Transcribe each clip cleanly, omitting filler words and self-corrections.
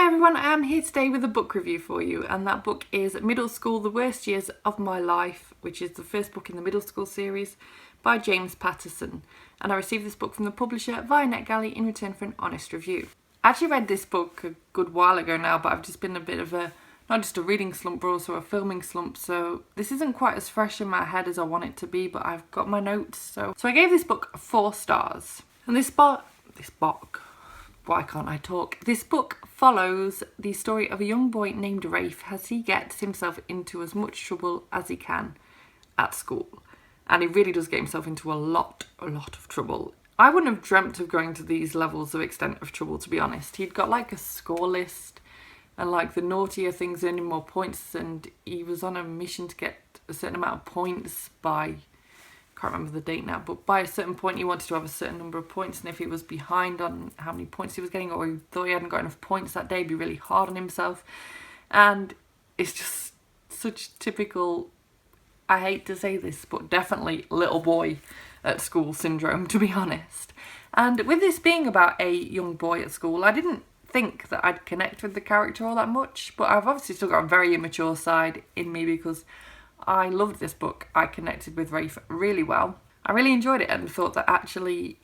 everyone, I am here today with a book review for you, and that book is Middle School, The Worst Years of My Life, which is the first book in the middle school series by James Patterson. And I received this book from the publisher via NetGalley in return for an honest review. I actually read this book a good while ago now, but I've just been a bit of not just a reading slump, but also a filming slump, so this isn't quite as fresh in my head as I want it to be, but I've got my notes. So I gave this book 4 stars. And this book, why can't I talk? This book follows the story of a young boy named Rafe as he gets himself into as much trouble as he can at school. And he really does get himself into a lot of trouble. I wouldn't have dreamt of going to these levels of extent of trouble, to be honest. He'd got like a score list, and like the naughtier things earning more points, and he was on a mission to get a certain amount of points by, can't remember the date now, but by a certain point he wanted to have a certain number of points, and if he was behind on how many points he was getting, or he thought he hadn't got enough points that day, he'd be really hard on himself. And it's just such typical, I hate to say this, but definitely little boy at school syndrome, to be honest. And with this being about a young boy at school, I didn't think that I'd connect with the character all that much, but I've obviously still got a very immature side in me because I loved this book. I connected with Rafe really well. I really enjoyed it and thought that actually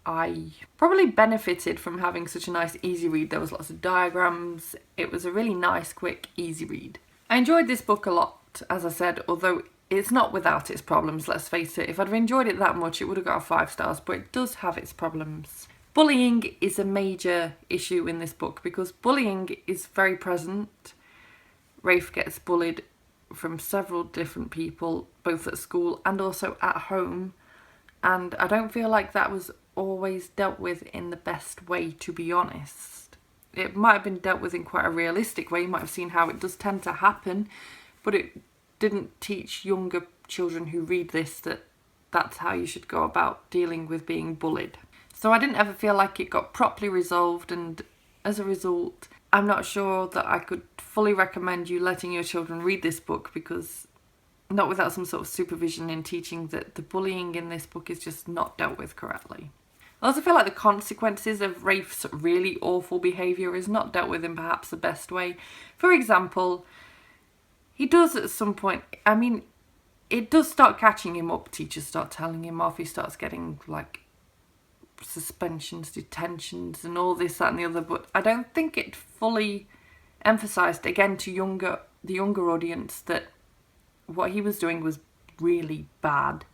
I probably benefited from having such a nice easy read. There was lots of diagrams. It was a really nice, quick, easy read. I enjoyed this book a lot, as I said, although it's not without its problems, let's face it. If I'd have enjoyed it that much, it would have got 5 stars, but it does have its problems. Bullying is a major issue in this book because bullying is very present. Rafe gets bullied from several different people, both at school and also at home, and I don't feel like that was always dealt with in the best way, to be honest. It might have been dealt with in quite a realistic way. You might have seen how it does tend to happen, but it didn't teach younger children who read this that that's how you should go about dealing with being bullied. So I didn't ever feel like it got properly resolved, and as a result, I'm not sure that I could fully recommend you letting your children read this book, because not without some sort of supervision in teaching that the bullying in this book is just not dealt with correctly. I also feel like the consequences of Rafe's really awful behaviour is not dealt with in perhaps the best way. For example, he does at some point, it does start catching him up. Teachers start telling him off. He starts getting like suspensions, detentions and all this, that and the other, but I don't think it fully emphasised again to the younger audience that what he was doing was really bad.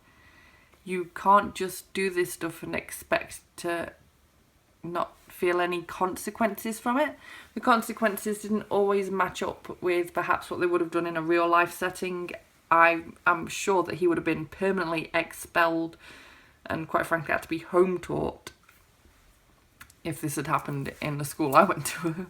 You can't just do this stuff and expect to not feel any consequences from it. The consequences didn't always match up with perhaps what they would have done in a real life setting. I'm sure that he would have been permanently expelled and quite frankly had to be home taught if this had happened in the school I went to.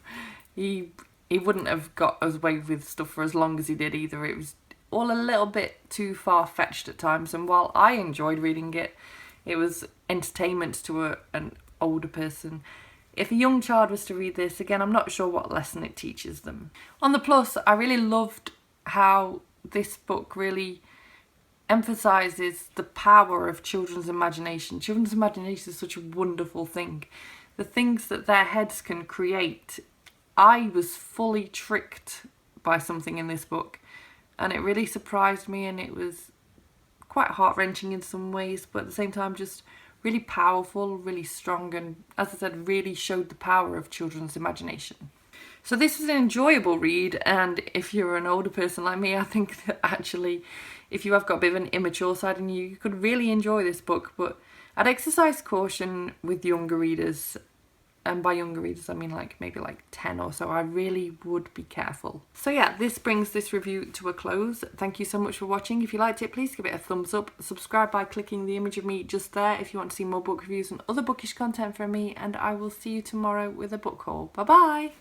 He wouldn't have got away with stuff for as long as he did either. It was all a little bit too far-fetched at times, and while I enjoyed reading it, it was entertainment to an older person. If a young child was to read this, again, I'm not sure what lesson it teaches them. On the plus, I really loved how this book really emphasises the power of children's imagination. Children's imagination is such a wonderful thing. The things that their heads can create. I was fully tricked by something in this book, and it really surprised me, and it was quite heart-wrenching in some ways, but at the same time just really powerful, really strong, and as I said, really showed the power of children's imagination. So this was an enjoyable read, and if you're an older person like me, I think that actually if you have got a bit of an immature side in you, you could really enjoy this book, but I'd exercise caution with younger readers, and by younger readers I mean like maybe like 10 or so. I really would be careful. So yeah, this brings this review to a close. Thank you so much for watching. If you liked it, please give it a thumbs up. Subscribe by clicking the image of me just there if you want to see more book reviews and other bookish content from me, and I will see you tomorrow with a book haul. Bye bye!